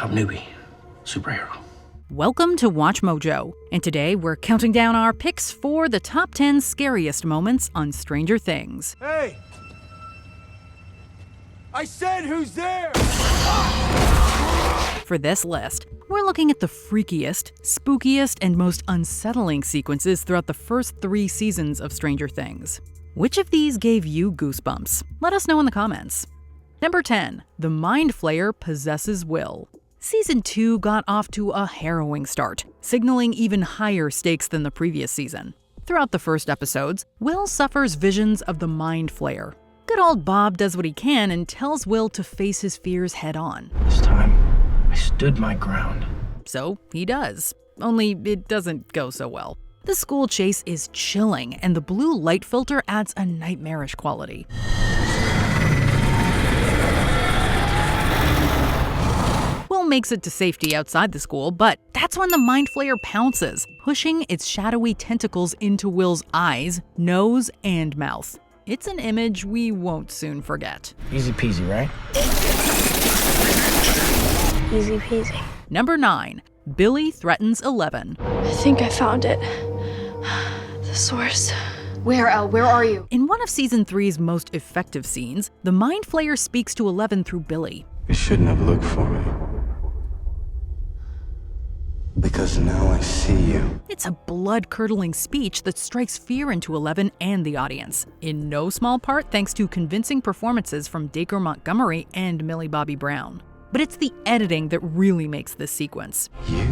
newbie superhero. Welcome to Watch Mojo, and today we're counting down our picks for the top 10 scariest moments on Stranger Things. Hey! I said who's there? For this list, we're looking at the freakiest, spookiest, and most unsettling sequences throughout the first 3 seasons of Stranger Things. Which of these gave you goosebumps? Let us know in the comments. Number 10. The Mind Flayer possesses Will. Season 2 got off to a harrowing start, signaling even higher stakes than the previous season. Throughout the first episodes, Will suffers visions of the Mind Flayer. Good old Bob does what he can and tells Will to face his fears head-on. This time, I stood my ground. So he does, only it doesn't go so well. The school chase is chilling, and the blue light filter adds a nightmarish quality. Will makes it to safety outside the school, but that's when the Mind Flayer pounces, pushing its shadowy tentacles into Will's eyes, nose, and mouth. It's an image we won't soon forget. Easy peasy, right? Easy peasy. Number 9. Billy threatens 11. I think I found it. The source. Where, Elle? Where are you? In one of Season 3's most effective scenes, the Mind Flayer speaks to 11 through Billy. You shouldn't have looked for me. Because now I see you. It's a blood-curdling speech that strikes fear into 11 and the audience, in no small part thanks to convincing performances from Dacre Montgomery and Millie Bobby Brown. But it's the editing that really makes this sequence. You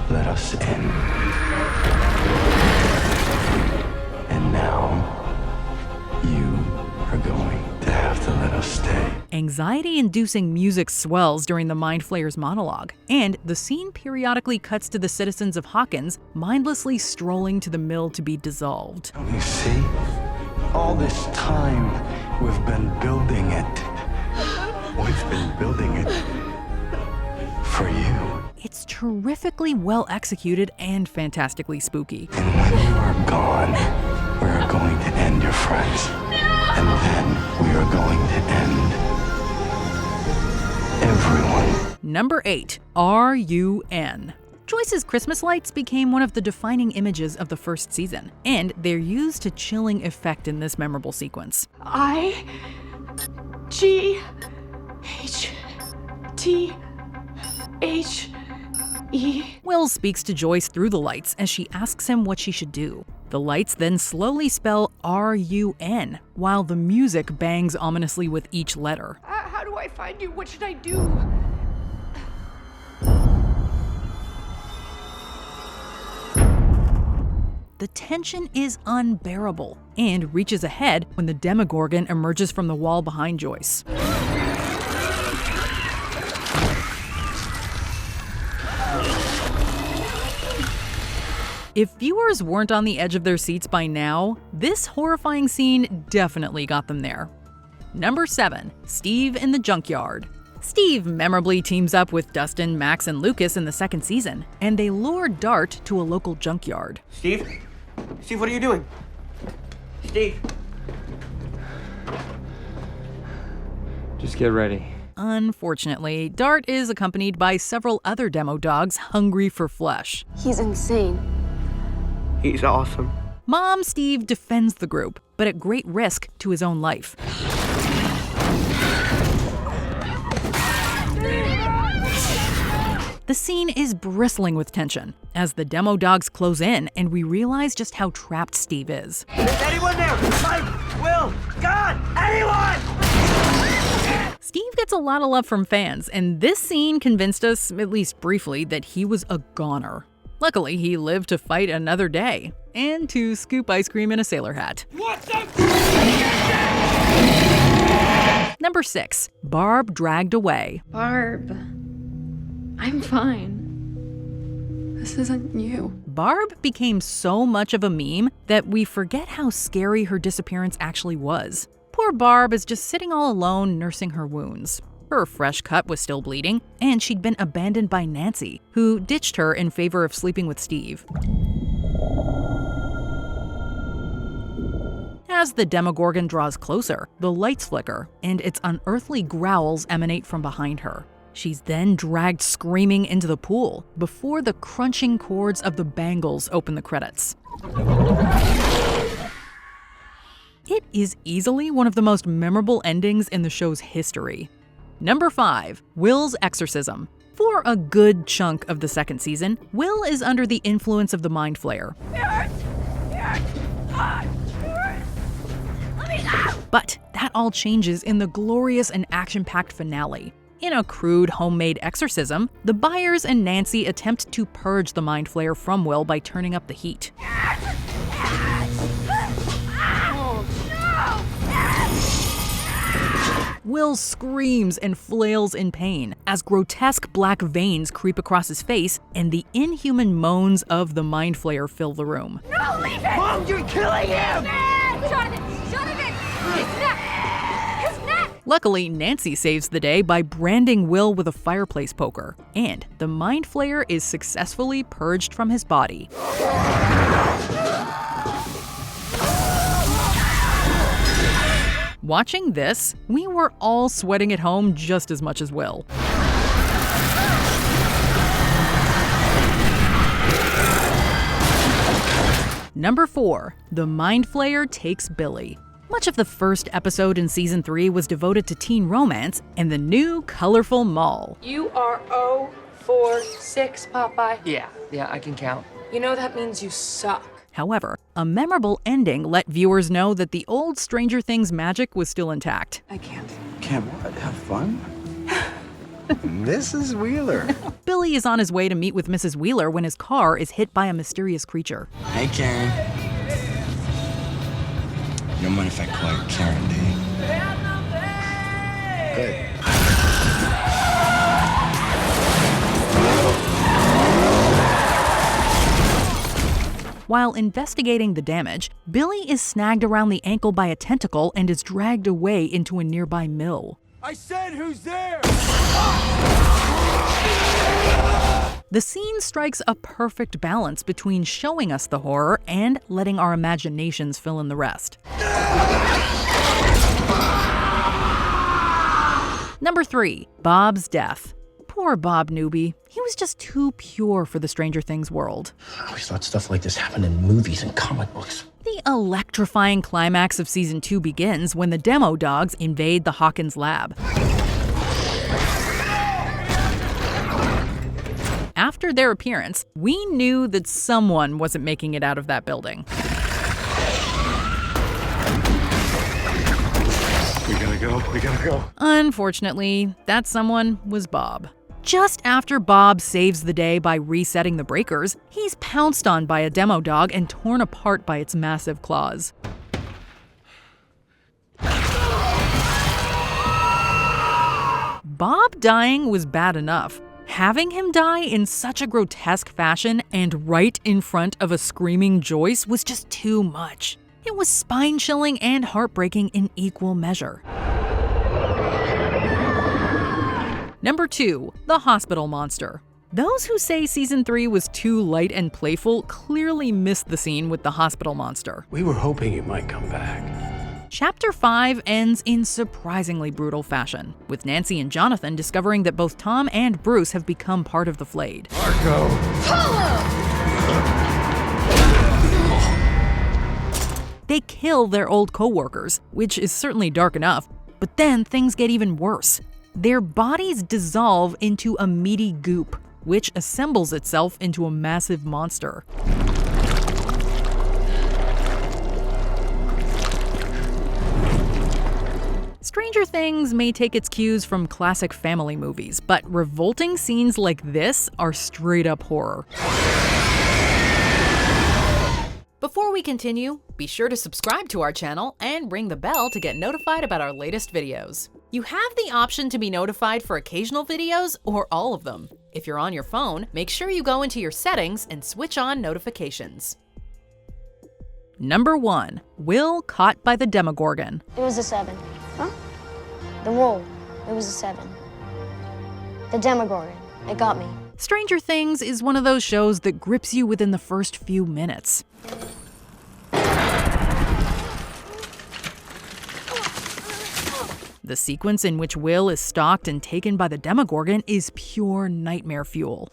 let us in. And now you are going to have to let us stay. Anxiety-inducing music swells during the Mind Flayer's monologue, and the scene periodically cuts to the citizens of Hawkins mindlessly strolling to the mill to be dissolved. Don't you see? All this time we've been building it. We've been building it for you. It's terrifically well executed and fantastically spooky. And when you are gone, we are going to end your friends. And then we are going to end everyone. Number 8. RUN. Joyce's Christmas lights became one of the defining images of the first season, and they're used to chilling effect in this memorable sequence. I-G-H-T-H-E. Will speaks to Joyce through the lights as she asks him what she should do. The lights then slowly spell RUN, while the music bangs ominously with each letter. How do I find you? What should I do? The tension is unbearable and reaches a head when the Demogorgon emerges from the wall behind Joyce. If viewers weren't on the edge of their seats by now, this horrifying scene definitely got them there. Number 7. Steve in the junkyard. Steve memorably teams up with Dustin, Max, and Lucas in the second season, and they lure Dart to a local junkyard. Steve? Steve, what are you doing? Steve? Just get ready. Unfortunately, Dart is accompanied by several other demo dogs hungry for flesh. He's insane. He's awesome. Mom Steve defends the group, but at great risk to his own life. The scene is bristling with tension as the demo dogs close in and we realize just how trapped Steve is. Is anyone there? Mike, Will, God, anyone! Steve gets a lot of love from fans, and this scene convinced us, at least briefly, that he was a goner. Luckily, he lived to fight another day, and to scoop ice cream in a sailor hat. What the Number 6. Barb dragged away. Barb. I'm fine. This isn't you. Barb became so much of a meme that we forget how scary her disappearance actually was. Poor Barb is just sitting all alone nursing her wounds. Her fresh cut was still bleeding, and she'd been abandoned by Nancy, who ditched her in favor of sleeping with Steve. As the Demogorgon draws closer, the lights flicker, and its unearthly growls emanate from behind her. She's then dragged screaming into the pool before the crunching chords of the Bangles open the credits. It is easily one of the most memorable endings in the show's history. Number 5. Will's exorcism. For a good chunk of the second season, Will is under the influence of the Mind Flayer. But that all changes in the glorious and action-packed finale. In a crude, homemade exorcism, the Byers and Nancy attempt to purge the Mind Flayer from Will by turning up the heat. Will screams and flails in pain as grotesque black veins creep across his face and the inhuman moans of the Mind Flayer fill the room. No, leave it! Mom, you're killing him! Jonathan! His neck! Luckily, Nancy saves the day by branding Will with a fireplace poker, and the Mind Flayer is successfully purged from his body. Watching this, we were all sweating at home just as much as Will. Number 4. The Mind Flayer takes Billy. Much of the first episode in season 3 was devoted to teen romance and the new colorful mall. You are 046, Popeye. Yeah, I can count. You know that means you suck. However, a memorable ending let viewers know that the old Stranger Things magic was still intact. I can't. Can't what? Have fun? Mrs. Wheeler. Billy is on his way to meet with Mrs. Wheeler when his car is hit by a mysterious creature. Hey, Karen. You don't mind if I call you Karen, do you? Good. While investigating the damage, Billy is snagged around the ankle by a tentacle and is dragged away into a nearby mill. I said, who's there? The scene strikes a perfect balance between showing us the horror and letting our imaginations fill in the rest. Number 3. Bob's death. Poor Bob Newby. He was just too pure for the Stranger Things world. I always thought stuff like this happened in movies and comic books. The electrifying climax of season 2 begins when the demo dogs invade the Hawkins lab. After their appearance, we knew that someone wasn't making it out of that building. We gotta go. Unfortunately, that someone was Bob. Just after Bob saves the day by resetting the breakers, he's pounced on by a demo dog and torn apart by its massive claws. Bob dying was bad enough. Having him die in such a grotesque fashion and right in front of a screaming Joyce was just too much. It was spine-chilling and heartbreaking in equal measure. Number 2. The Hospital Monster. Those who say season 3 was too light and playful clearly missed the scene with the hospital monster. We were hoping you might come back. Chapter 5 ends in surprisingly brutal fashion, with Nancy and Jonathan discovering that both Tom and Bruce have become part of the Flayed. They kill their old co-workers, which is certainly dark enough, but then things get even worse. Their bodies dissolve into a meaty goop, which assembles itself into a massive monster. Stranger Things may take its cues from classic family movies, but revolting scenes like this are straight up horror. Before we continue, be sure to subscribe to our channel and ring the bell to get notified about our latest videos. You have the option to be notified for occasional videos or all of them. If you're on your phone, make sure you go into your settings and switch on notifications. Number 1. Will caught by the Demogorgon. It was a 7. Huh? The roll. It was a 7. The Demogorgon. It got me. Stranger Things is one of those shows that grips you within the first few minutes. The sequence in which Will is stalked and taken by the Demogorgon is pure nightmare fuel.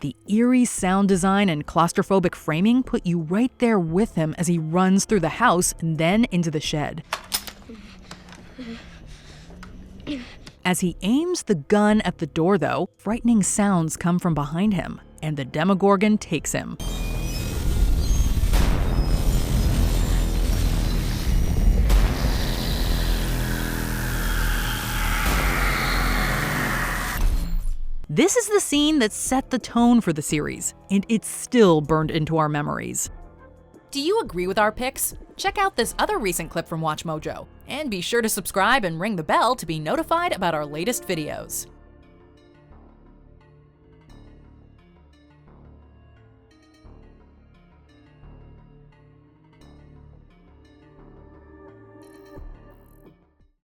The eerie sound design and claustrophobic framing put you right there with him as he runs through the house and then into the shed. As he aims the gun at the door, though, frightening sounds come from behind him, and the Demogorgon takes him. This is the scene that set the tone for the series, and it's still burned into our memories. Do you agree with our picks? Check out this other recent clip from WatchMojo, and be sure to subscribe and ring the bell to be notified about our latest videos.